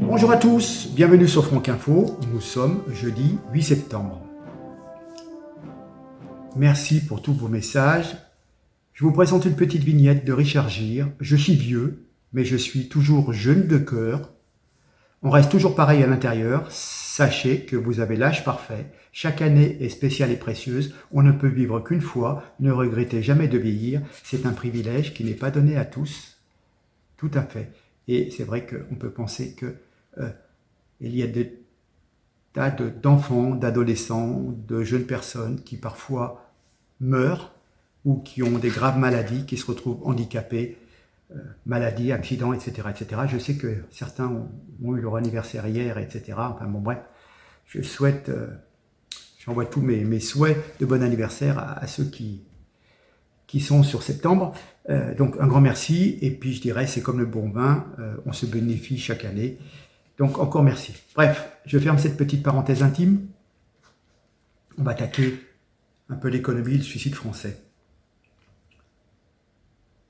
Bonjour à tous, bienvenue sur Franck-Info, nous sommes jeudi 8 septembre. Merci pour tous vos messages. Je vous présente une petite vignette de Richard Gere. Je suis vieux, mais je suis toujours jeune de cœur. On reste toujours pareil à l'intérieur. Sachez que vous avez l'âge parfait. Chaque année est spéciale et précieuse. On ne peut vivre qu'une fois. Ne regrettez jamais de vieillir. C'est un privilège qui n'est pas donné à tous. Tout à fait. Et c'est vrai qu'on peut penser que il y a des tas d'enfants, d'adolescents, de jeunes personnes qui parfois meurent ou qui ont des graves maladies, qui se retrouvent handicapés, maladies, accidents, etc., etc. Je sais que certains ont eu leur anniversaire hier, etc. Enfin bon, bref, je souhaite, j'envoie tous mes souhaits de bon anniversaire à ceux qui sont sur septembre. Donc un grand merci, et puis je dirais, c'est comme le bon vin, on se bénéficie chaque année. Donc encore merci. Bref, je ferme cette petite parenthèse intime. On va attaquer un peu l'économie et le suicide français.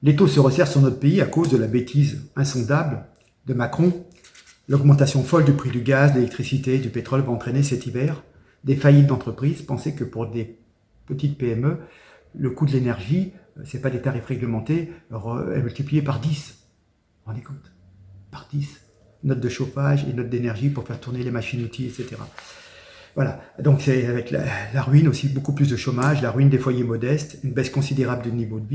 L'étau se resserre sur notre pays à cause de la bêtise insondable de Macron. L'augmentation folle du prix du gaz, de l'électricité, du pétrole va entraîner cet hiver des faillites d'entreprises. Pensez que pour des petites PME, le coût de l'énergie, ce n'est pas des tarifs réglementés, est multiplié par 10. Vous vous rendez compte? Par 10. Note de chauffage et note d'énergie pour faire tourner les machines-outils, etc. Voilà, donc c'est avec la ruine aussi, beaucoup plus de chômage, la ruine des foyers modestes, une baisse considérable du niveau de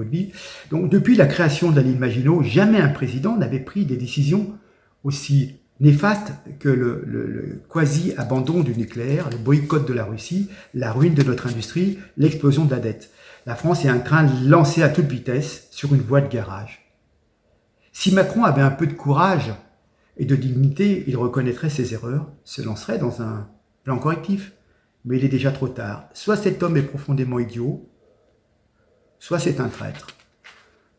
vie. Donc depuis la création de la ligne Maginot, jamais un président n'avait pris des décisions aussi néfastes que le quasi-abandon du nucléaire, le boycott de la Russie, la ruine de notre industrie, l'explosion de la dette. La France est en train de lancer à toute vitesse sur une voie de garage. Si Macron avait un peu de courage et de dignité, il reconnaîtrait ses erreurs, se lancerait dans un plan correctif. Mais il est déjà trop tard. Soit cet homme est profondément idiot, soit c'est un traître.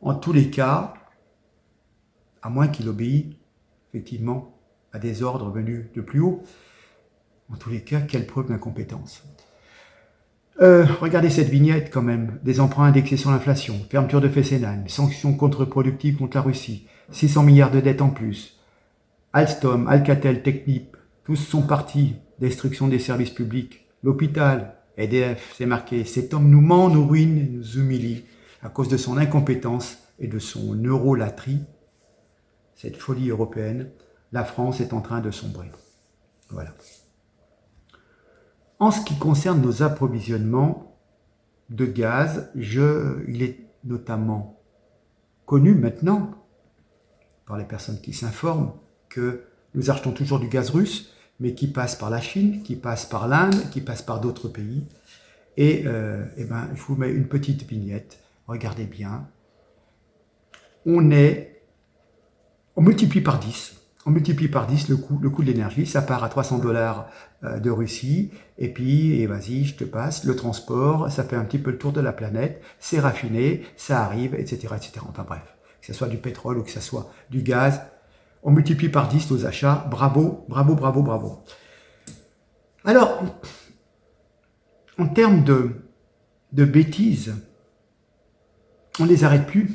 En tous les cas, à moins qu'il obéisse effectivement à des ordres venus de plus haut, en tous les cas, quelle preuve d'incompétence. Regardez cette vignette quand même, des emprunts indexés sur l'inflation, fermeture de Fessenheim, sanctions contre-productives contre la Russie, 600 milliards de dettes en plus, Alstom, Alcatel, Technip, tous sont partis, destruction des services publics, l'hôpital, EDF, c'est marqué, cet homme nous ment, nous ruine, nous humilie, à cause de son incompétence et de son eurolatrie, cette folie européenne, la France est en train de sombrer. Voilà. En ce qui concerne nos approvisionnements de gaz, il est notamment connu maintenant, par les personnes qui s'informent, que nous achetons toujours du gaz russe, mais qui passe par la Chine, qui passe par l'Inde, qui passe par d'autres pays. Et je vous mets une petite vignette, regardez bien. On multiplie par 10. On multiplie par 10 le coût de l'énergie, ça part à $300 de Russie, et puis, vas-y, je te passe, le transport, ça fait un petit peu le tour de la planète, c'est raffiné, ça arrive, etc., etc. Enfin bref, que ce soit du pétrole ou que ce soit du gaz, on multiplie par 10 nos achats, bravo, bravo, bravo, bravo. Alors, en termes de bêtises, on ne les arrête plus.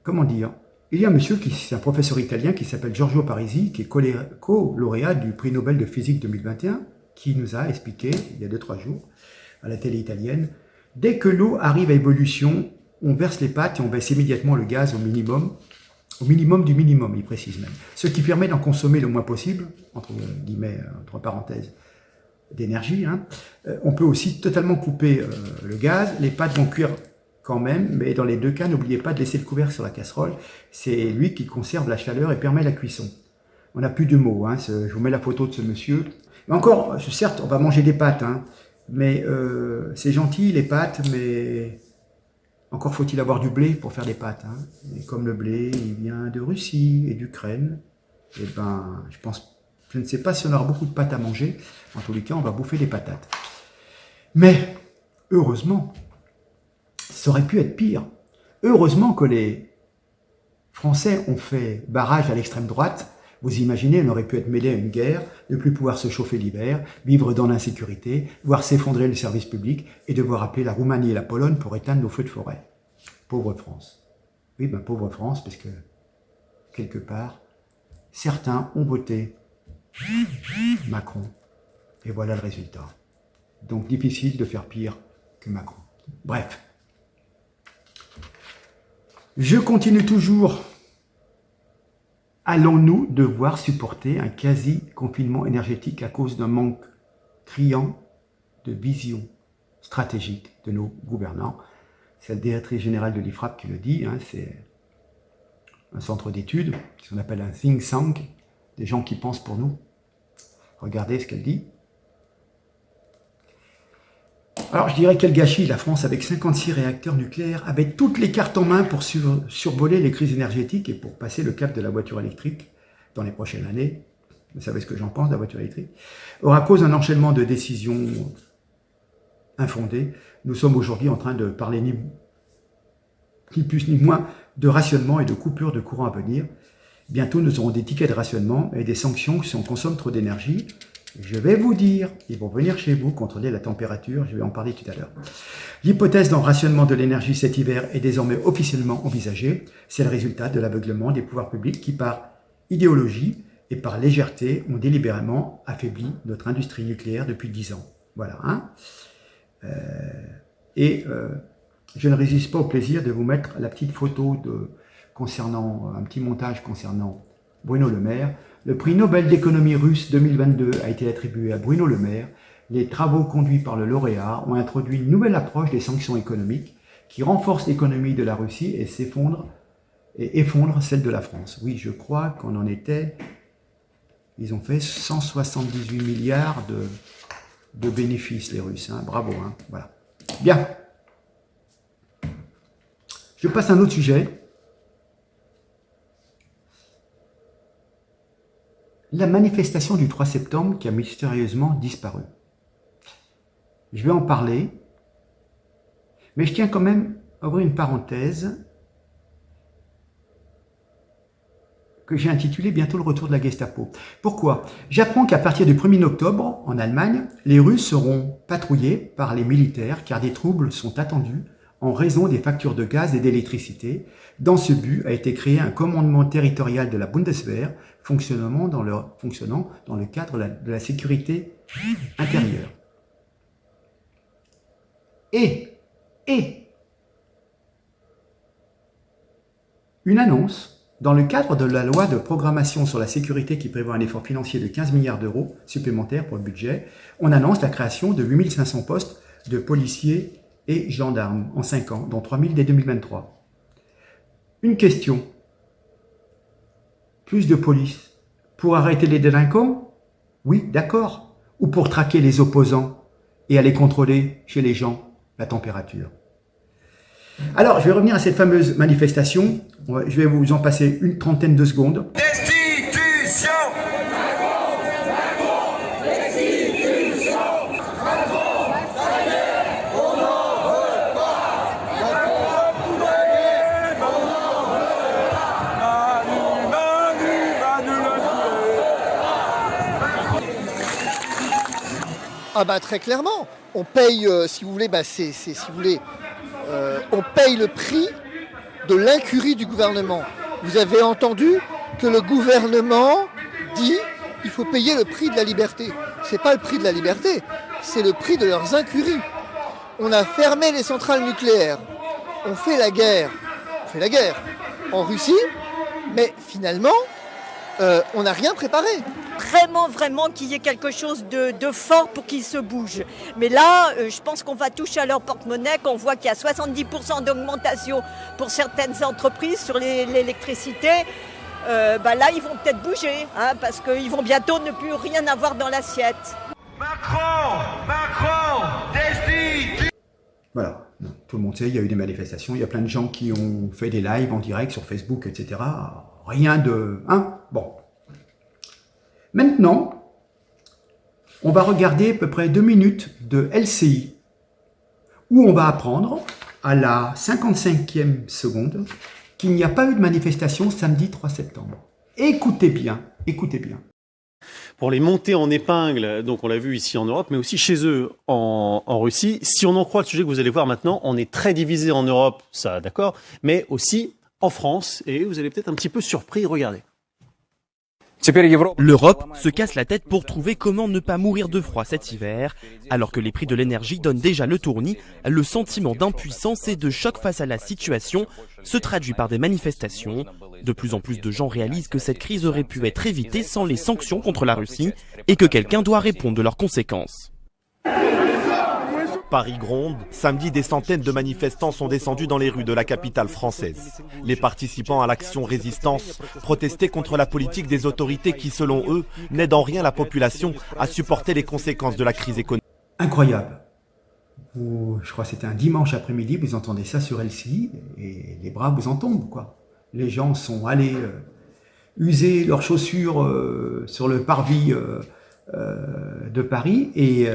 Comment dire? Il y a un monsieur, c'est un professeur italien qui s'appelle Giorgio Parisi, qui est co-lauréat du prix Nobel de physique 2021, qui nous a expliqué, il y a 2-3 jours, à la télé italienne, dès que l'eau arrive à ébullition, on verse les pâtes et on baisse immédiatement le gaz au minimum du minimum, il précise même. Ce qui permet d'en consommer le moins possible, entre guillemets, entre parenthèses, d'énergie. On peut aussi totalement couper le gaz, les pâtes vont cuire quand même, mais dans les deux cas, n'oubliez pas de laisser le couvercle sur la casserole, c'est lui qui conserve la chaleur et permet la cuisson. On n'a plus de mots, je vous mets la photo de ce monsieur. Mais encore, certes, on va manger des pâtes, mais c'est gentil les pâtes, mais encore faut-il avoir du blé pour faire des pâtes. Et comme le blé, il vient de Russie et d'Ukraine, je ne sais pas si on aura beaucoup de pâtes à manger. En tous les cas, on va bouffer des patates. Mais, heureusement, ça aurait pu être pire. Heureusement que les Français ont fait barrage à l'extrême droite. Vous imaginez, on aurait pu être mêlé à une guerre, ne plus pouvoir se chauffer l'hiver, vivre dans l'insécurité, voir s'effondrer le service public et devoir appeler la Roumanie et la Pologne pour éteindre nos feux de forêt. Pauvre France. Oui, pauvre France, parce que, quelque part, certains ont voté Macron. Et voilà le résultat. Donc difficile de faire pire que Macron. Bref. Je continue toujours. Allons-nous devoir supporter un quasi-confinement énergétique à cause d'un manque criant de vision stratégique de nos gouvernants? C'est la directrice générale de l'IFRAP qui le dit, hein, c'est un centre d'études, ce qu'on appelle un think tank, des gens qui pensent pour nous. Regardez ce qu'elle dit. Alors je dirais quel gâchis, la France avec 56 réacteurs nucléaires avait toutes les cartes en main pour survoler les crises énergétiques et pour passer le cap de la voiture électrique dans les prochaines années. Vous savez ce que j'en pense de la voiture électrique. Or à cause d'un enchaînement de décisions infondées, nous sommes aujourd'hui en train de parler ni plus ni moins de rationnement et de coupure de courant à venir. Bientôt nous aurons des tickets de rationnement et des sanctions si on consomme trop d'énergie. Je vais vous dire, ils vont venir chez vous contrôler la température, je vais en parler tout à l'heure. L'hypothèse d'un rationnement de l'énergie cet hiver est désormais officiellement envisagée. C'est le résultat de l'aveuglement des pouvoirs publics qui, par idéologie et par légèreté, ont délibérément affaibli notre industrie nucléaire depuis 10 ans. Voilà. Hein, je ne résiste pas au plaisir de vous mettre la petite photo concernant un petit montage concernant Bruno Le Maire. Le prix Nobel d'économie russe 2022 a été attribué à Bruno Le Maire. Les travaux conduits par le lauréat ont introduit une nouvelle approche des sanctions économiques qui renforce l'économie de la Russie et effondre celle de la France. Oui, je crois qu'on en était... Ils ont fait 178 milliards de bénéfices, les Russes. Hein. Bravo. Hein. Voilà. Bien. Je passe à un autre sujet. La manifestation du 3 septembre qui a mystérieusement disparu. Je vais en parler, mais je tiens quand même à ouvrir une parenthèse que j'ai intitulée bientôt le retour de la Gestapo. Pourquoi? J'apprends qu'à partir du 1er octobre, en Allemagne, les rues seront patrouillées par les militaires car des troubles sont attendus en raison des factures de gaz et d'électricité. Dans ce but a été créé un commandement territorial de la Bundeswehr fonctionnant dans le cadre de la sécurité intérieure. Et une annonce dans le cadre de la loi de programmation sur la sécurité qui prévoit un effort financier de 15 milliards d'euros supplémentaires pour le budget, on annonce la création de 8500 postes de policiers et gendarmes en 5 ans, dont 3000 dès 2023. Une question. Plus de police pour arrêter les délinquants? Oui, d'accord. Ou pour traquer les opposants et aller contrôler chez les gens la température? Alors, je vais revenir à cette fameuse manifestation. Je vais vous en passer une trentaine de secondes. Destitution! Ah bah très clairement, on paye, si vous voulez, on paye le prix de l'incurie du gouvernement. Vous avez entendu que le gouvernement dit il faut payer le prix de la liberté. C'est pas le prix de la liberté, c'est le prix de leurs incuries. On a fermé les centrales nucléaires, on fait la guerre en Russie, mais finalement, on n'a rien préparé. Vraiment qu'il y ait quelque chose de fort pour qu'ils se bougent. Mais là, je pense qu'on va toucher à leur porte-monnaie, qu'on voit qu'il y a 70% d'augmentation pour certaines entreprises sur l'électricité. Là, ils vont peut-être bouger, hein, parce qu'ils vont bientôt ne plus rien avoir dans l'assiette. Macron, destitution! Voilà, tout le monde sait, il y a eu des manifestations, il y a plein de gens qui ont fait des lives en direct sur Facebook, etc. Rien de... Hein? Bon. Maintenant, on va regarder à peu près 2 minutes de LCI, où on va apprendre à la 55e seconde qu'il n'y a pas eu de manifestation samedi 3 septembre. Écoutez bien, écoutez bien. Pour les monter en épingle, donc on l'a vu ici en Europe, mais aussi chez eux en Russie. Si on en croit le sujet que vous allez voir maintenant, on est très divisé en Europe, ça d'accord, mais aussi en France, et vous allez peut-être un petit peu surpris, regardez. L'Europe se casse la tête pour trouver comment ne pas mourir de froid cet hiver. Alors que les prix de l'énergie donnent déjà le tournis, le sentiment d'impuissance et de choc face à la situation se traduit par des manifestations. De plus en plus de gens réalisent que cette crise aurait pu être évitée sans les sanctions contre la Russie et que quelqu'un doit répondre de leurs conséquences. Paris gronde. Samedi, des centaines de manifestants sont descendus dans les rues de la capitale française. Les participants à l'action résistance protestaient contre la politique des autorités qui, selon eux, n'aident en rien la population à supporter les conséquences de la crise économique. Incroyable. Je crois que c'était un dimanche après-midi, vous entendez ça sur LCI et les bras vous en tombent, quoi. Les gens sont allés user leurs chaussures sur le parvis de Paris et...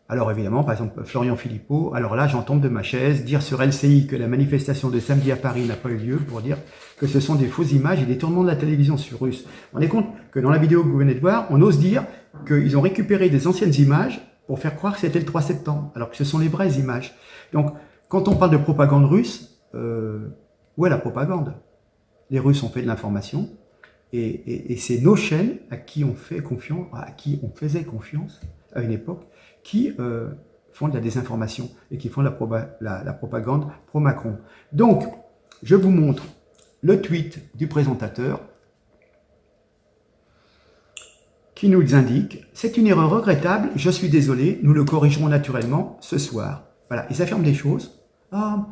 Alors évidemment, par exemple, Florian Philippot, alors là, j'en tombe de ma chaise, dire sur LCI que la manifestation de samedi à Paris n'a pas eu lieu pour dire que ce sont des fausses images et des tournements de la télévision sur russe. On est compte que dans la vidéo que vous venez de voir, on ose dire qu'ils ont récupéré des anciennes images pour faire croire que c'était le 3 septembre, alors que ce sont les vraies images. Donc, quand on parle de propagande russe, où est la propagande? Les Russes ont fait de l'information et c'est nos chaînes à qui on fait confiance, à qui on faisait confiance à une époque, qui font de la désinformation et qui font la propagande pro-Macron. Donc, je vous montre le tweet du présentateur qui nous indique « C'est une erreur regrettable, je suis désolé, nous le corrigerons naturellement ce soir. » Voilà, ils affirment des choses. Ah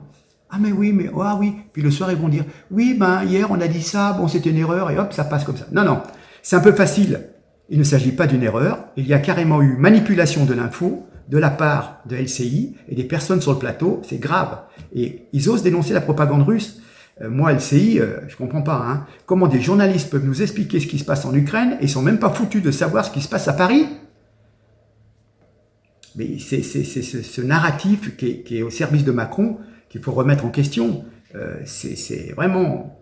mais oui, mais ah oui. Puis le soir, ils vont dire « Oui, ben hier, on a dit ça, bon, c'était une erreur, et hop, ça passe comme ça. » Non, c'est un peu facile. Il ne s'agit pas d'une erreur, il y a carrément eu manipulation de l'info de la part de LCI et des personnes sur le plateau, c'est grave. Et ils osent dénoncer la propagande russe. Moi, LCI, je comprends pas. Hein. Comment des journalistes peuvent nous expliquer ce qui se passe en Ukraine et ils sont même pas foutus de savoir ce qui se passe à Paris? Mais c'est ce narratif qui est au service de Macron qu'il faut remettre en question. C'est vraiment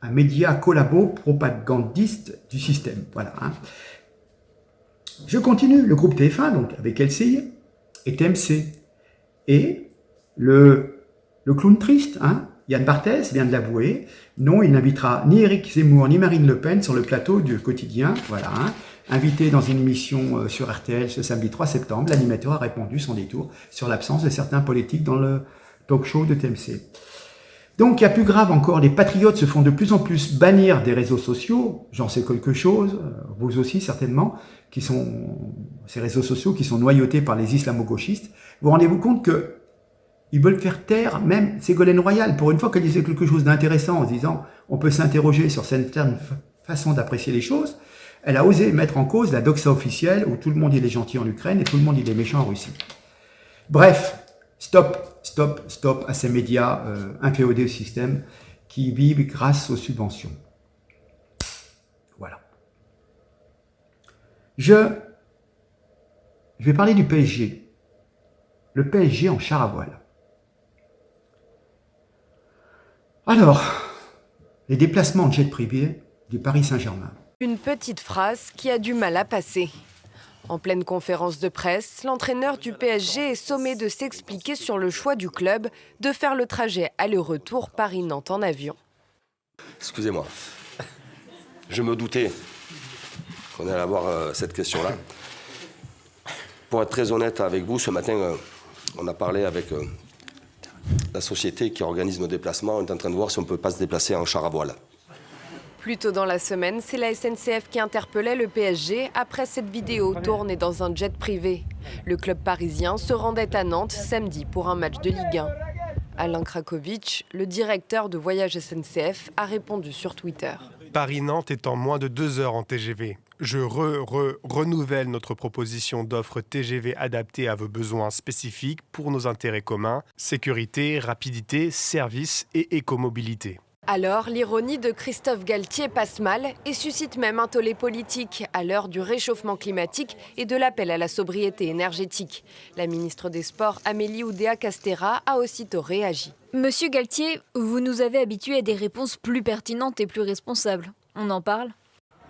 un média collabo propagandiste du système. Voilà. Hein. Je continue. Le groupe TF1, donc avec LCI, et TMC. Et le clown triste, hein, Yann Barthès vient de l'avouer. Non, il n'invitera ni Éric Zemmour ni Marine Le Pen sur le plateau du quotidien. Voilà. Hein. Invité dans une émission sur RTL ce samedi 3 septembre, l'animateur a répondu sans détour sur l'absence de certains politiques dans le talk show de TMC. Donc, il y a plus grave encore, les patriotes se font de plus en plus bannir des réseaux sociaux, j'en sais quelque chose, vous aussi certainement, ces réseaux sociaux qui sont noyautés par les islamo-gauchistes. Vous rendez-vous compte que ils veulent faire taire même Ségolène Royal, pour une fois qu'elle disait quelque chose d'intéressant en disant on peut s'interroger sur certaines façons d'apprécier les choses, elle a osé mettre en cause la doxa officielle où tout le monde il est gentil en Ukraine et tout le monde il est méchant en Russie. Bref, stop à ces médias inféodés au système qui vivent grâce aux subventions. Voilà. Je vais parler du PSG. Le PSG en char à voile. Alors, les déplacements en jet privé du Paris Saint-Germain. Une petite phrase qui a du mal à passer. En pleine conférence de presse, l'entraîneur du PSG est sommé de s'expliquer sur le choix du club de faire le trajet aller-retour Paris-Nantes en avion. Excusez-moi, je me doutais qu'on allait avoir cette question-là. Pour être très honnête avec vous, ce matin, on a parlé avec la société qui organise nos déplacements. On est en train de voir si on ne peut pas se déplacer en char à voile. Plus tôt dans la semaine, c'est la SNCF qui interpellait le PSG après cette vidéo tournée dans un jet privé. Le club parisien se rendait à Nantes samedi pour un match de Ligue 1. Alain Krakowicz, le directeur de Voyage SNCF, a répondu sur Twitter. Paris-Nantes est en moins de 2 heures en TGV. Je renouvelle notre proposition d'offre TGV adaptée à vos besoins spécifiques pour nos intérêts communs, sécurité, rapidité, service et écomobilité. Alors, l'ironie de Christophe Galtier passe mal et suscite même un tollé politique à l'heure du réchauffement climatique et de l'appel à la sobriété énergétique. La ministre des Sports, Amélie Oudéa-Castéra, a aussitôt réagi. Monsieur Galtier, vous nous avez habitués à des réponses plus pertinentes et plus responsables. On en parle ?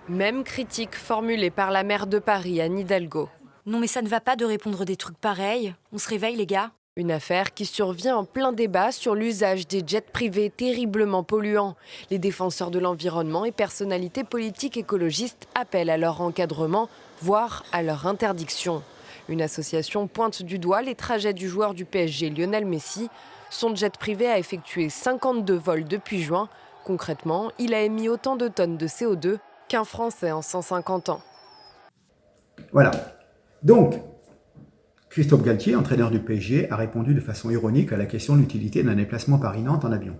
Même critique formulée par la maire de Paris, Anne Hidalgo. Non mais ça ne va pas de répondre des trucs pareils. On se réveille les gars. Une affaire qui survient en plein débat sur l'usage des jets privés terriblement polluants. Les défenseurs de l'environnement et personnalités politiques écologistes appellent à leur encadrement, voire à leur interdiction. Une association pointe du doigt les trajets du joueur du PSG Lionel Messi. Son jet privé a effectué 52 vols depuis juin. Concrètement, il a émis autant de tonnes de CO2 qu'un Français en 150 ans. Voilà. Donc, Christophe Galtier, entraîneur du PSG, a répondu de façon ironique à la question de l'utilité d'un déplacement Paris-Nantes en avion.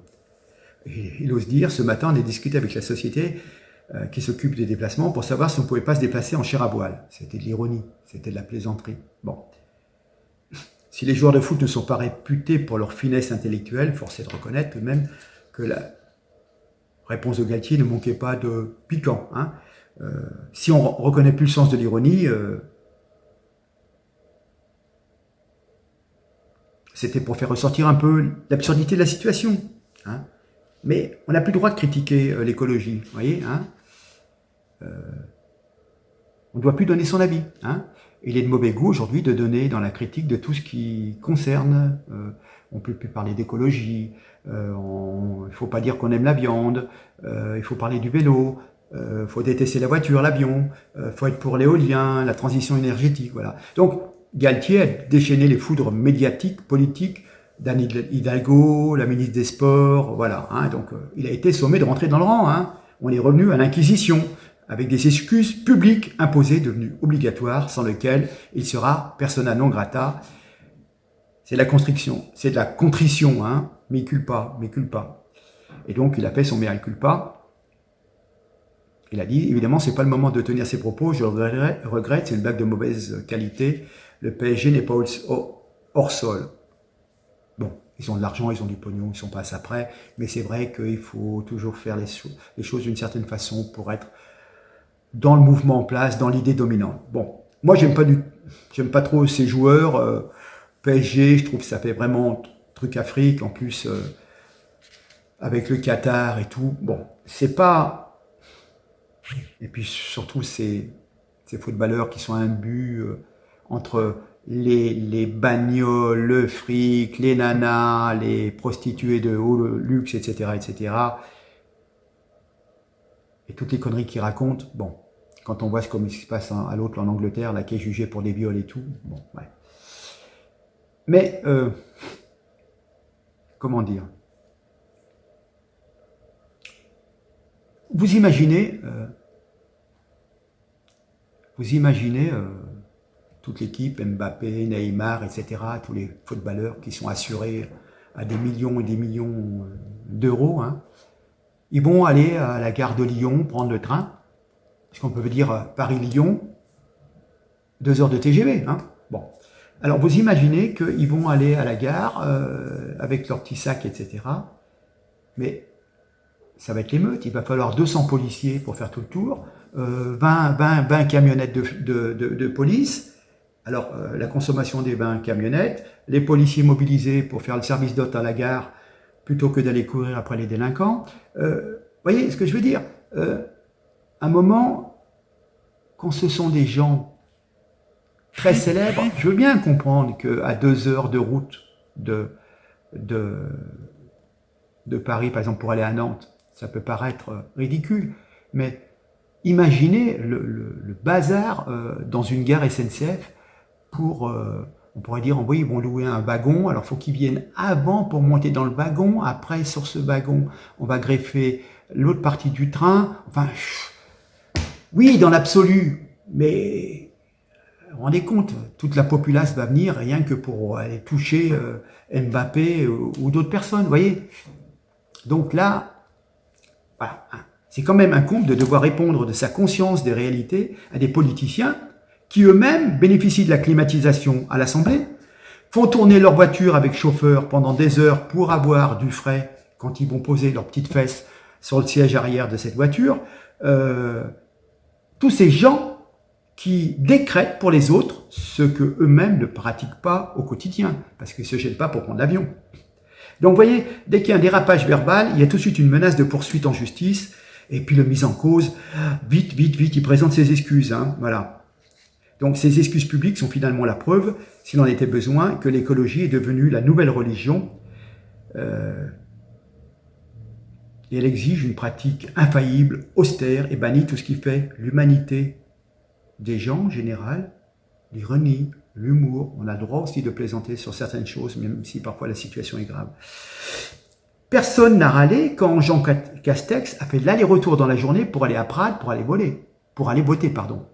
Et il ose dire, ce matin, on a discuté avec la société qui s'occupe des déplacements pour savoir si on ne pouvait pas se déplacer en chair à voile. C'était de l'ironie, c'était de la plaisanterie. Bon. Si les joueurs de foot ne sont pas réputés pour leur finesse intellectuelle, force est de reconnaître tout de même que la réponse de Galtier ne manquait pas de piquant. Hein. Si on ne reconnaît plus le sens de l'ironie, c'était pour faire ressortir un peu l'absurdité de la situation. Hein. Mais on n'a plus le droit de critiquer l'écologie, vous voyez, hein. On ne doit plus donner son avis. Hein. Il est de mauvais goût aujourd'hui de donner dans la critique de tout ce qui concerne. On ne peut plus parler d'écologie, il ne faut pas dire qu'on aime la viande, il faut parler du vélo, il faut détester la voiture, l'avion, il faut être pour l'éolien, la transition énergétique. Voilà. Donc, Galtier a déchaîné les foudres médiatiques, politiques, d'Anne Hidalgo, la ministre des Sports, voilà. Hein, donc, il a été sommé de rentrer dans le rang. Hein. On est revenu à l'Inquisition, avec des excuses publiques imposées, devenues obligatoires, sans lesquelles il sera persona non grata. C'est de la constriction, c'est de la contrition, hein. Mea culpa, mea culpa. Et donc, il a fait son mea culpa. Il a dit, évidemment, c'est pas le moment de tenir ses propos, je regrette, c'est une blague de mauvaise qualité. Le PSG n'est pas hors sol. Bon, ils ont de l'argent, ils ont du pognon, ils ne sont pas à ça près, mais c'est vrai qu'il faut toujours faire les choses d'une certaine façon pour être dans le mouvement en place, dans l'idée dominante. Bon, moi, j'aime pas trop ces joueurs. PSG, je trouve que ça fait vraiment truc Afrique, en plus, avec le Qatar et tout. Bon, c'est pas... Et puis, surtout, ces footballeurs qui sont imbus... entre les bagnoles, le fric, les nanas, les prostituées de haut luxe, etc., etc. Et toutes les conneries qu'ils racontent, bon, quand on voit ce qui se passe à l'autre en Angleterre, là, qui est jugé pour des viols et tout, bon, ouais. Mais, comment dire, vous imaginez toute l'équipe, Mbappé, Neymar, etc., tous les footballeurs qui sont assurés à des millions et des millions d'euros, hein, ils vont aller à la gare de Lyon, prendre le train, parce qu'on peut dire Paris-Lyon, 2 heures de TGV. Hein. Bon. Alors vous imaginez qu'ils vont aller à la gare avec leur petit sac, etc., mais ça va être l'émeute, il va falloir 200 policiers pour faire tout le tour, 20 camionnettes de police. Alors, la consommation des 20 camionnettes, les policiers mobilisés pour faire le service d'hôte à la gare, plutôt que d'aller courir après les délinquants. Voyez ce que je veux dire? Un moment, quand ce sont des gens très célèbres, je veux bien comprendre qu'à 2 heures de route de Paris, par exemple, pour aller à Nantes, ça peut paraître ridicule, mais imaginez le bazar dans une gare SNCF pour, on pourrait dire, oui, ils vont louer un wagon, alors il faut qu'ils viennent avant pour monter dans le wagon, après sur ce wagon, on va greffer l'autre partie du train, enfin, oui, dans l'absolu, mais vous vous rendez compte, toute la populace va venir rien que pour aller toucher Mbappé ou d'autres personnes, vous voyez. Donc là, voilà, c'est quand même un comble de devoir répondre de sa conscience des réalités à des politiciens qui eux-mêmes bénéficient de la climatisation à l'Assemblée, font tourner leur voiture avec chauffeur pendant des heures pour avoir du frais quand ils vont poser leurs petites fesses sur le siège arrière de cette voiture. Tous ces gens qui décrètent pour les autres ce que eux-mêmes ne pratiquent pas au quotidien, parce qu'ils ne se gênent pas pour prendre l'avion. Donc vous voyez, dès qu'il y a un dérapage verbal, il y a tout de suite une menace de poursuite en justice, et puis le mise en cause, vite, il présente ses excuses, hein, voilà. Donc ces excuses publiques sont finalement la preuve, s'il en était besoin, que l'écologie est devenue la nouvelle religion et elle exige une pratique infaillible, austère et bannit tout ce qui fait l'humanité des gens en général, l'ironie, l'humour. On a le droit aussi de plaisanter sur certaines choses, même si parfois la situation est grave. Personne n'a râlé quand Jean Castex a fait l'aller-retour dans la journée pour aller à Prades, pour aller voter, pardon.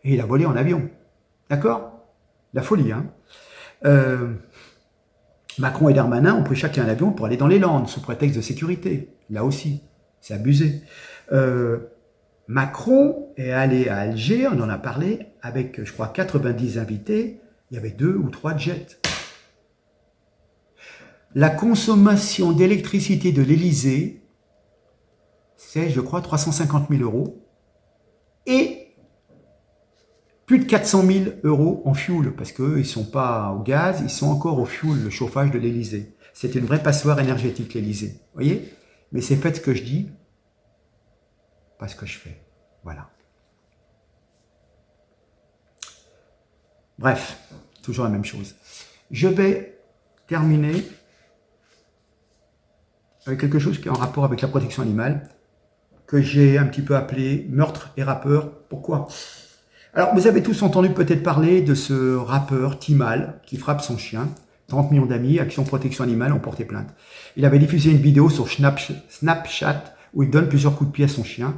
Et il a volé en avion. D'accord? La folie, hein. Macron et Darmanin ont pris chacun un avion pour aller dans les Landes, sous prétexte de sécurité. Là aussi, c'est abusé. Macron est allé à Alger, on en a parlé, avec, je crois, 90 invités. Il y avait 2 ou 3 jets. La consommation d'électricité de l'Élysée, c'est, je crois, 350 000 euros. Et plus de 400 000 euros en fuel, parce qu'eux, ils ne sont pas au gaz, ils sont encore au fuel, le chauffage de l'Élysée. C'est une vraie passoire énergétique, l'Élysée. Vous voyez? Mais c'est faites ce que je dis, pas ce que je fais. Voilà. Bref, toujours la même chose. Je vais terminer avec quelque chose qui est en rapport avec la protection animale, que j'ai un petit peu appelé meurtre et rappeur. Pourquoi? Alors, vous avez tous entendu peut-être parler de ce rappeur Timal qui frappe son chien. 30 millions d'amis, Action Protection Animale ont porté plainte. Il avait diffusé une vidéo sur Snapchat où il donne plusieurs coups de pied à son chien.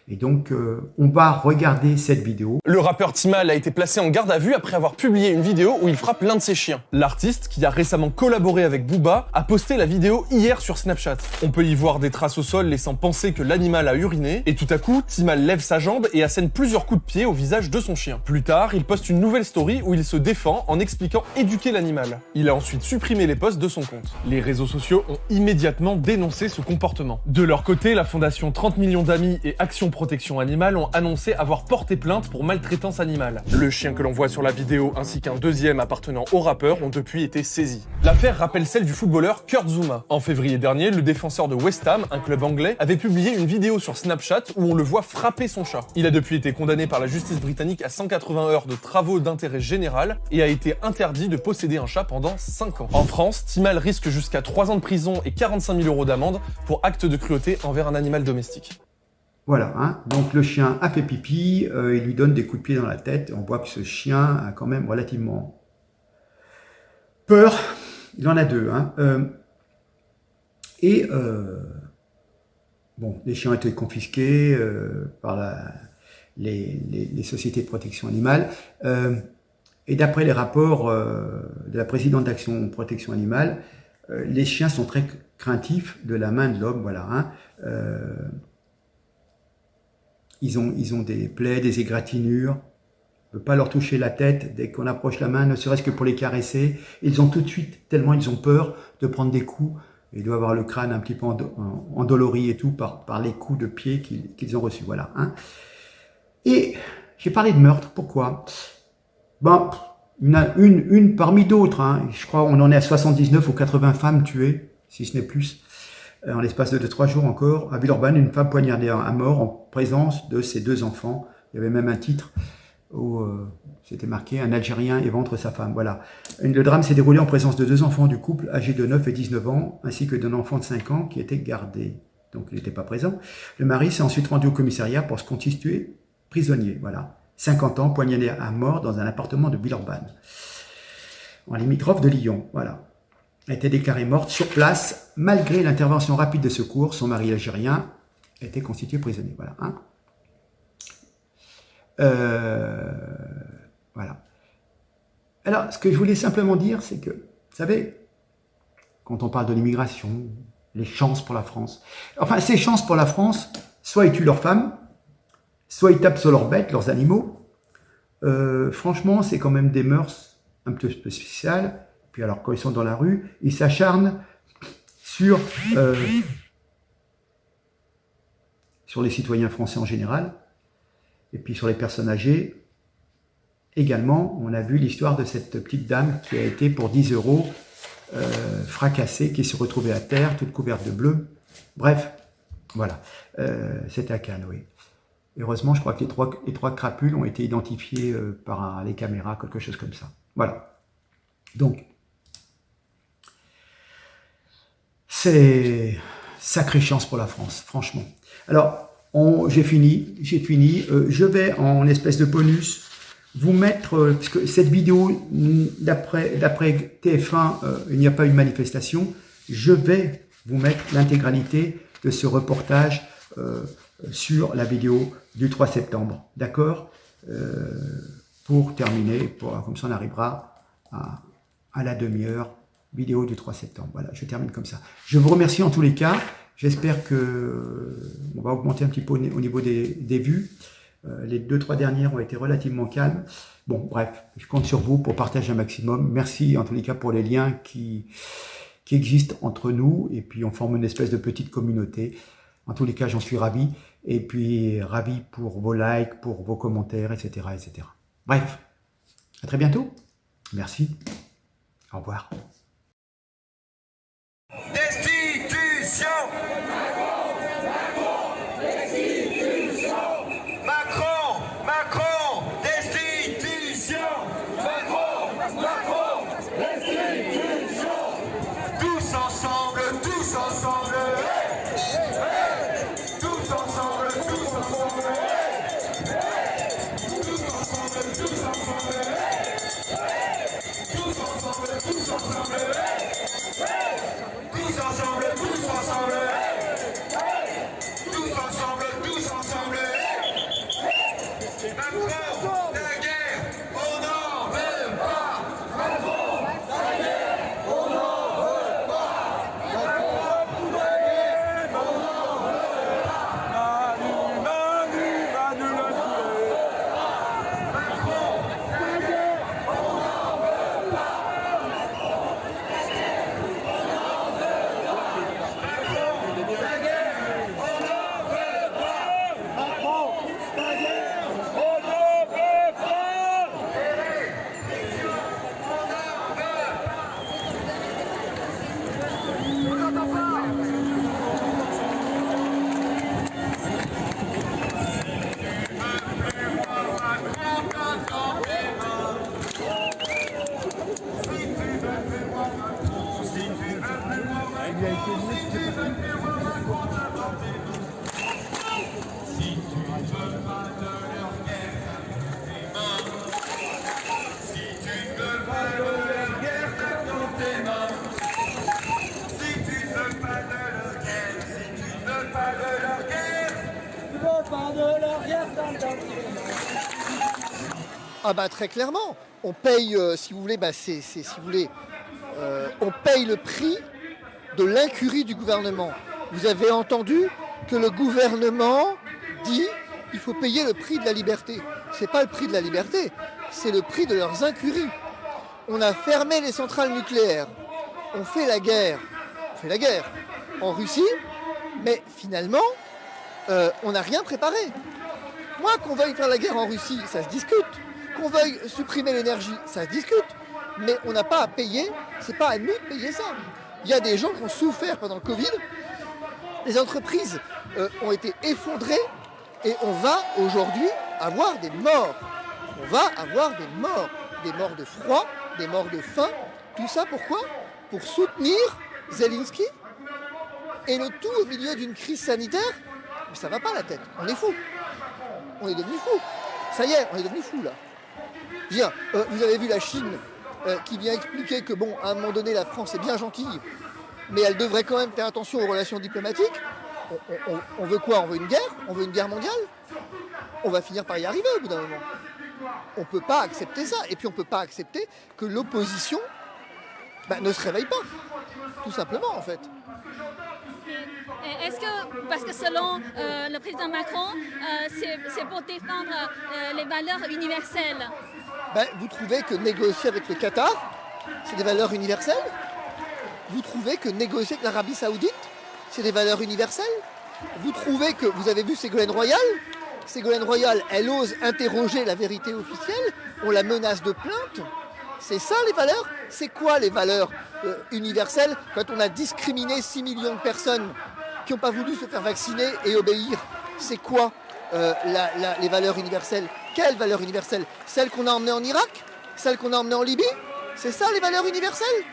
Et donc, on va regarder cette vidéo. Le rappeur Timal a été placé en garde à vue après avoir publié une vidéo où il frappe l'un de ses chiens. L'artiste, qui a récemment collaboré avec Booba, a posté la vidéo hier sur Snapchat. On peut y voir des traces au sol laissant penser que l'animal a uriné, et tout à coup, Timal lève sa jambe et assène plusieurs coups de pied au visage de son chien. Plus tard, il poste une nouvelle story où il se défend en expliquant éduquer l'animal. Il a ensuite supprimé les posts de son compte. Les réseaux sociaux ont immédiatement dénoncé ce comportement. De leur côté, la fondation 30 millions d'amis et Action Protection Animale ont annoncé avoir porté plainte pour maltraitance animale. Le chien que l'on voit sur la vidéo ainsi qu'un deuxième appartenant au rappeur ont depuis été saisis. L'affaire rappelle celle du footballeur Kurt Zouma. En février dernier, le défenseur de West Ham, un club anglais, avait publié une vidéo sur Snapchat où on le voit frapper son chat. Il a depuis été condamné par la justice britannique à 180 heures de travaux d'intérêt général et a été interdit de posséder un chat pendant 5 ans. En France, Timal risque jusqu'à 3 ans de prison et 45 000 € d'amende pour acte de cruauté envers un animal domestique. Voilà, hein. Donc le chien a fait pipi, il lui donne des coups de pied dans la tête. On voit que ce chien a quand même relativement peur. Il en a 2. Hein. Bon, les chiens ont été confisqués par les sociétés de protection animale. Et d'après les rapports de la présidente d'Action Protection Animale, les chiens sont très craintifs de la main de l'homme. Voilà, hein. Ils ont des plaies, des égratignures. On ne peut pas leur toucher la tête dès qu'on approche la main, ne serait-ce que pour les caresser. Ils ont tout de suite, tellement ils ont peur de prendre des coups. Ils doivent avoir le crâne un petit peu endolori et tout par les coups de pied qu'ils ont reçus. Voilà, hein. Et j'ai parlé de meurtre. Pourquoi? Ben, une parmi d'autres. Hein. Je crois qu'on en est à 79 ou 80 femmes tuées, si ce n'est plus. En l'espace de 3 jours encore, à Villeurbanne, une femme poignardée à mort en présence de ses 2 enfants. Il y avait même un titre où c'était marqué « Un Algérien éventre sa femme ». Voilà. Le drame s'est déroulé en présence de 2 enfants du couple âgés de 9 et 19 ans, ainsi que d'un enfant de 5 ans qui était gardé. Donc il n'était pas présent. Le mari s'est ensuite rendu au commissariat pour se constituer prisonnier. Voilà. 50 ans, poignardé à mort dans un appartement de Villeurbanne, en limitrophe de Lyon. Voilà. A été déclarée morte sur place, malgré l'intervention rapide de secours. Son mari algérien a été constitué prisonnier. Voilà. Hein. Voilà. Alors, ce que je voulais simplement dire, c'est que, vous savez, quand on parle de l'immigration, les chances pour la France, enfin, ces chances pour la France, soit ils tuent leurs femmes, soit ils tapent sur leurs bêtes, leurs animaux. Franchement, c'est quand même des mœurs un peu spéciales. Puis alors, quand ils sont dans la rue, ils s'acharnent sur les citoyens français en général, et puis sur les personnes âgées. Également, on a vu l'histoire de cette petite dame qui a été, pour 10 € fracassée, qui s'est retrouvée à terre, toute couverte de bleu. Bref, voilà, c'était à Cannes, oui. heureusement, je crois que les trois crapules ont été identifiés par les caméras, quelque chose comme ça. Voilà. Donc, c'est sacrée chance pour la France, franchement. Alors, j'ai fini. Je vais en espèce de bonus vous mettre, parce que cette vidéo, d'après TF1, il n'y a pas eu de manifestation. Je vais vous mettre l'intégralité de ce reportage sur la vidéo du 3 septembre. D'accord, pour terminer, comme ça on arrivera à la demi-heure, vidéo du 3 septembre. Voilà, je termine comme ça. Je vous remercie en tous les cas. J'espère que on va augmenter un petit peu au niveau des vues. Les 2-3 dernières ont été relativement calmes. Bon, bref, je compte sur vous pour partager un maximum. Merci en tous les cas pour les liens qui existent entre nous. Et puis, on forme une espèce de petite communauté. En tous les cas, j'en suis ravi. Et puis, ravi pour vos likes, pour vos commentaires, etc., etc. Bref, à très bientôt. Merci. Au revoir. Destitution. Macron, destitution. Macron, destitution. Tous ensemble, tous ensemble. Tous ensemble, tous ensemble. Tous ensemble, tous ensemble. Tous ensemble, tous ensemble. Tous ensemble, tous ensemble. Tous ensemble, tous ensemble. Macron, la guerre, on n'en veut pas. Macron, la guerre, on n'en veut pas. Macron, la guerre, on n'en veut pas. Manu, Macron, la guerre, on n'en veut pas. Ah bah très clairement, on paye, si vous voulez, on paye le prix de l'incurie du gouvernement. Vous avez entendu que le gouvernement dit il faut payer le prix de la liberté. C'est pas le prix de la liberté, c'est le prix de leurs incuries. On a fermé les centrales nucléaires, on fait la guerre en Russie, mais finalement, on n'a rien préparé. Moi, qu'on veuille faire la guerre en Russie, ça se discute. Qu'on veuille supprimer l'énergie, ça se discute. Mais on n'a pas à payer, c'est pas à nous de payer ça. Il y a des gens qui ont souffert pendant le Covid. Les entreprises ont été effondrées et on va aujourd'hui avoir des morts. On va avoir des morts de froid, des morts de faim. Tout ça pourquoi ? Pour soutenir Zelensky et le tout au milieu d'une crise sanitaire. Mais ça va pas la tête, on est fou. On est devenu fou. Ça y est, on est devenu fou là. Je veux dire, vous avez vu la Chine qui vient expliquer que bon, à un moment donné, la France est bien gentille, mais elle devrait quand même faire attention aux relations diplomatiques. On veut quoi ? On veut une guerre ? On veut une guerre mondiale ? On va finir par y arriver au bout d'un moment. On ne peut pas accepter ça. Et puis on ne peut pas accepter que l'opposition ne se réveille pas. Tout simplement en fait. Est-ce que, parce que selon le président Macron, c'est pour défendre les valeurs universelles? Vous trouvez que négocier avec le Qatar, c'est des valeurs universelles? Vous trouvez que négocier avec l'Arabie Saoudite, c'est des valeurs universelles? Vous trouvez que, vous avez vu Ségolène Royal? Ségolène Royal, elle ose interroger la vérité officielle, on la menace de plainte. C'est ça les valeurs? C'est quoi les valeurs universelles quand on a discriminé 6 millions de personnes qui n'ont pas voulu se faire vacciner et obéir? C'est quoi les valeurs universelles. Quelles valeurs universelles? Celles qu'on a emmenées en Irak? Celles qu'on a emmenées en Libye? C'est ça les valeurs universelles?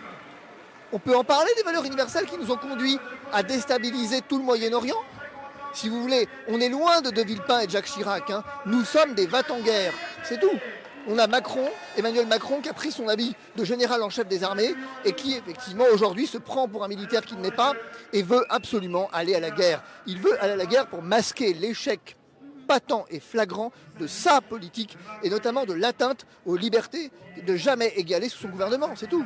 On peut en parler des valeurs universelles qui nous ont conduits à déstabiliser tout le Moyen-Orient? Si vous voulez, on est loin de Villepin et de Jacques Chirac. Hein. Nous sommes des va-t-en-guerre, c'est tout. On a Emmanuel Macron, qui a pris son habit de général en chef des armées et qui, effectivement, aujourd'hui se prend pour un militaire qu'il n'est pas et veut absolument aller à la guerre. Il veut aller à la guerre pour masquer l'échec patent et flagrant de sa politique et notamment de l'atteinte aux libertés de jamais égalées sous son gouvernement, c'est tout.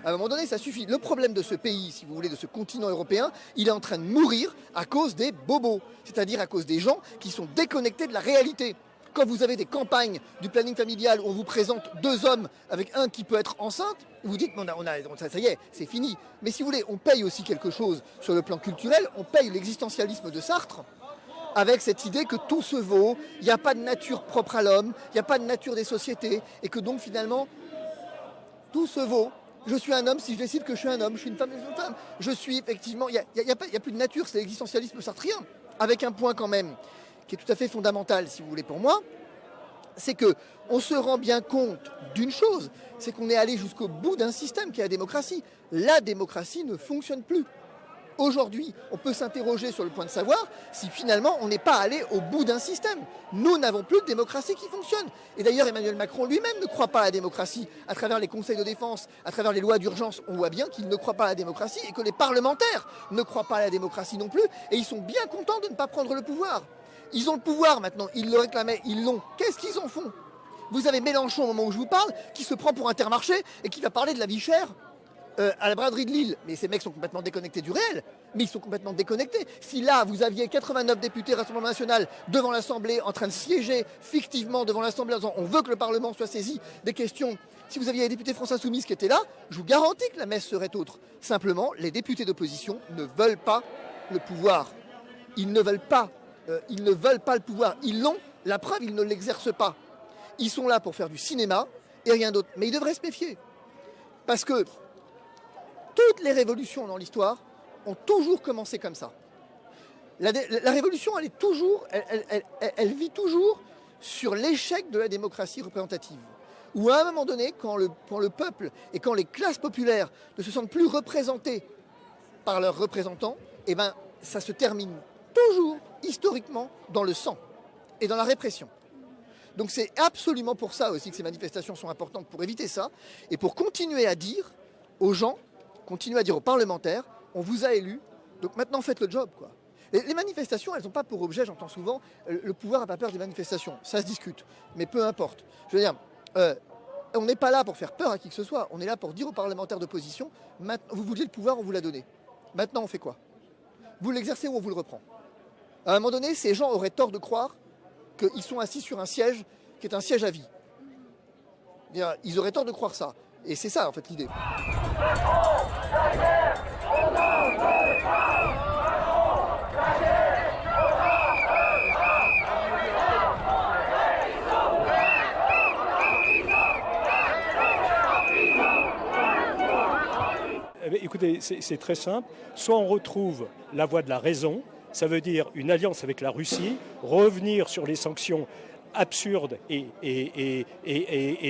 À un moment donné, ça suffit. Le problème de ce pays, si vous voulez, de ce continent européen, il est en train de mourir à cause des bobos, c'est-à-dire à cause des gens qui sont déconnectés de la réalité. Quand vous avez des campagnes du planning familial où on vous présente 2 hommes avec un qui peut être enceinte, vous dites ça y est, c'est fini. Mais si vous voulez, on paye aussi quelque chose sur le plan culturel, on paye l'existentialisme de Sartre avec cette idée que tout se vaut, il n'y a pas de nature propre à l'homme, il n'y a pas de nature des sociétés, et que donc finalement, tout se vaut. Je suis un homme si je décide que je suis un homme, je suis une femme, je suis une femme. Je suis effectivement, il n'y a plus de nature, c'est l'existentialisme sartrien, avec un point quand même qui est tout à fait fondamental, si vous voulez, pour moi, c'est qu'on se rend bien compte d'une chose, c'est qu'on est allé jusqu'au bout d'un système qui est la démocratie. La démocratie ne fonctionne plus. Aujourd'hui, on peut s'interroger sur le point de savoir si finalement on n'est pas allé au bout d'un système. Nous n'avons plus de démocratie qui fonctionne. Et d'ailleurs, Emmanuel Macron lui-même ne croit pas à la démocratie. À travers les conseils de défense, à travers les lois d'urgence, on voit bien qu'il ne croit pas à la démocratie et que les parlementaires ne croient pas à la démocratie non plus. Et ils sont bien contents de ne pas prendre le pouvoir. Ils ont le pouvoir maintenant, ils le réclamaient, ils l'ont. Qu'est-ce qu'ils en font? Vous avez Mélenchon au moment où je vous parle, qui se prend pour Intermarché et qui va parler de la vie chère à la braderie de Lille. Mais ces mecs sont complètement déconnectés du réel. Mais ils sont complètement déconnectés. Si là, vous aviez 89 députés Rassemblement National devant l'Assemblée, en train de siéger fictivement devant l'Assemblée, en disant on veut que le Parlement soit saisi des questions. Si vous aviez les députés France Insoumise qui étaient là, je vous garantis que la messe serait autre. Simplement, les députés d'opposition ne veulent pas le pouvoir. Ils ne veulent pas. Ils ne veulent pas le pouvoir. Ils l'ont. La preuve, ils ne l'exercent pas. Ils sont là pour faire du cinéma et rien d'autre. Mais ils devraient se méfier. Parce que toutes les révolutions dans l'histoire ont toujours commencé comme ça. La révolution, elle vit toujours sur l'échec de la démocratie représentative. Où à un moment donné, quand le peuple et quand les classes populaires ne se sentent plus représentées par leurs représentants, eh ben, ça se termine toujours, historiquement, dans le sang et dans la répression. Donc c'est absolument pour ça aussi que ces manifestations sont importantes, pour éviter ça, et pour continuer à dire aux gens, continuer à dire aux parlementaires, on vous a élus, donc maintenant faites le job, quoi. Les manifestations, elles n'ont pas pour objet, j'entends souvent, le pouvoir n'a pas peur des manifestations, ça se discute, mais peu importe. Je veux dire, on n'est pas là pour faire peur à qui que ce soit, on est là pour dire aux parlementaires d'opposition, vous vouliez le pouvoir, on vous l'a donné. Maintenant, on fait quoi? Vous l'exercez ou on vous le reprend? À un moment donné, ces gens auraient tort de croire qu'ils sont assis sur un siège qui est un siège à vie. Ils auraient tort de croire ça. Et c'est ça, en fait, l'idée. Écoutez, c'est très simple. Soit on retrouve la voie de la raison, ça veut dire une alliance avec la Russie, revenir sur les sanctions absurdes et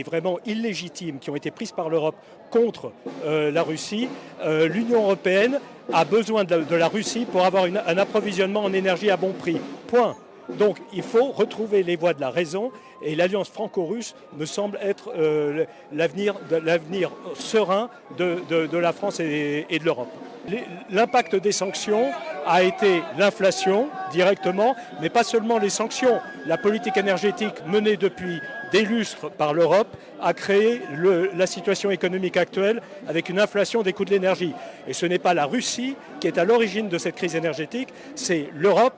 vraiment illégitimes qui ont été prises par l'Europe contre la Russie. L'Union européenne a besoin de la Russie pour avoir un approvisionnement en énergie à bon prix. Point. Donc il faut retrouver les voies de la raison et l'alliance franco-russe me semble être l'avenir serein de la France et de l'Europe. L'impact des sanctions a été l'inflation directement, mais pas seulement les sanctions. La politique énergétique menée depuis des lustres par l'Europe a créé la situation économique actuelle avec une inflation des coûts de l'énergie. Et ce n'est pas la Russie qui est à l'origine de cette crise énergétique, c'est l'Europe,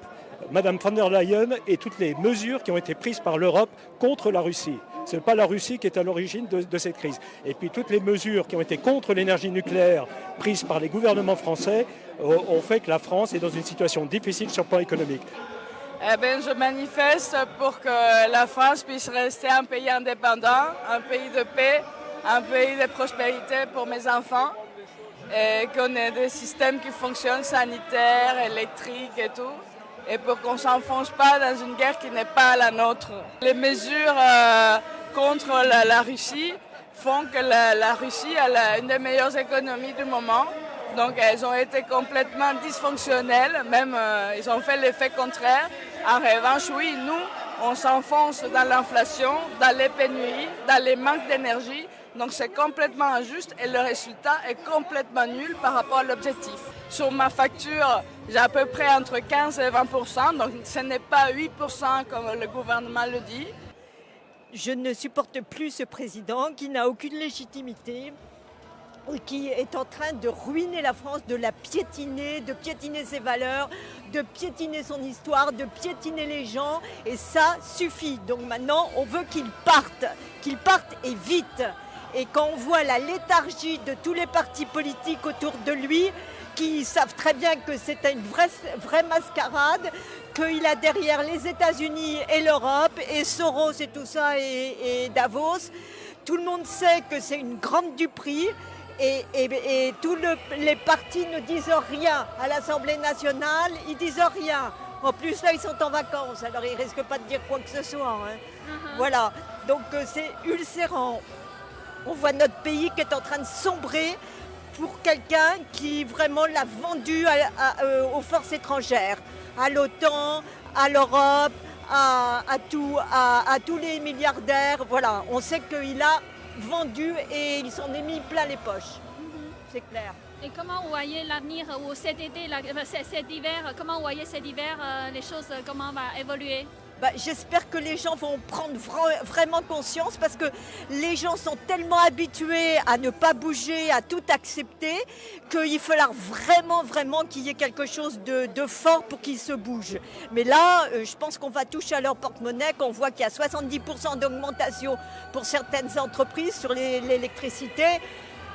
Madame von der Leyen et toutes les mesures qui ont été prises par l'Europe contre la Russie. Ce n'est pas la Russie qui est à l'origine de cette crise. Et puis toutes les mesures qui ont été contre l'énergie nucléaire prises par les gouvernements français ont fait que la France est dans une situation difficile sur le plan économique. Je manifeste pour que la France puisse rester un pays indépendant, un pays de paix, un pays de prospérité pour mes enfants, et qu'on ait des systèmes qui fonctionnent, sanitaires, électriques et tout. et pour qu'on ne s'enfonce pas dans une guerre qui n'est pas la nôtre. Les mesures contre la Russie font que la Russie a une des meilleures économies du moment. Donc elles ont été complètement dysfonctionnelles, même ils ont fait l'effet contraire. En revanche, oui, nous, on s'enfonce dans l'inflation, dans les pénuries, dans les manques d'énergie. Donc c'est complètement injuste et le résultat est complètement nul par rapport à l'objectif. Sur ma facture, j'ai à peu près entre 15 et 20%, donc ce n'est pas 8% comme le gouvernement le dit. Je ne supporte plus ce président qui n'a aucune légitimité, qui est en train de ruiner la France, de la piétiner, de piétiner ses valeurs, de piétiner son histoire, de piétiner les gens. Et ça suffit. Donc maintenant, on veut qu'il parte et vite. Et quand on voit la léthargie de tous les partis politiques autour de lui, qui savent très bien que c'est une vraie mascarade, qu'il a derrière les États-Unis et l'Europe, et Soros et tout ça, et Davos, tout le monde sait que c'est une grande duperie. Et tous les partis ne disent rien. À l'Assemblée nationale, ils disent rien. En plus, là, ils sont en vacances, alors ils ne risquent pas de dire quoi que ce soit. Voilà, donc c'est ulcérant. On voit notre pays qui est en train de sombrer pour quelqu'un qui vraiment l'a vendu aux forces étrangères, à l'OTAN, à l'Europe, à tous les milliardaires. Voilà, on sait qu'il a vendu et il s'en est mis plein les poches. C'est clair. Et comment vous voyez l'avenir ou cet été, cet hiver, comment vous voyez cet hiver, les choses, comment va évoluer? J'espère que les gens vont prendre vraiment conscience parce que les gens sont tellement habitués à ne pas bouger, à tout accepter, qu'il faudra vraiment qu'il y ait quelque chose de fort pour qu'ils se bougent. Mais là, je pense qu'on va toucher à leur porte-monnaie, qu'on voit qu'il y a 70% d'augmentation pour certaines entreprises sur l'électricité.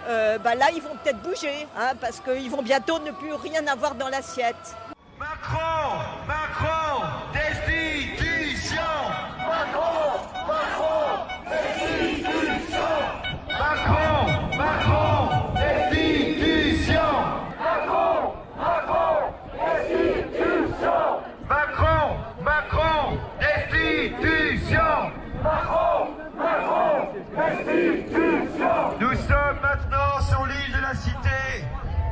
Là, ils vont peut-être bouger, parce qu'ils vont bientôt ne plus rien avoir dans l'assiette. Macron, destitution. Macron, destitution. Macron, destitution. Macron, destitution. Nous sommes maintenant sur l'île de la Cité,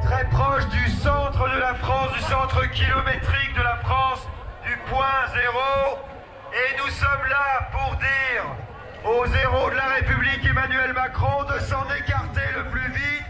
très proche du centre de la France, du centre kilométrique de la France, du point zéro. Et nous sommes là pour dire aux héros de la République Emmanuel Macron de s'en écarter le plus vite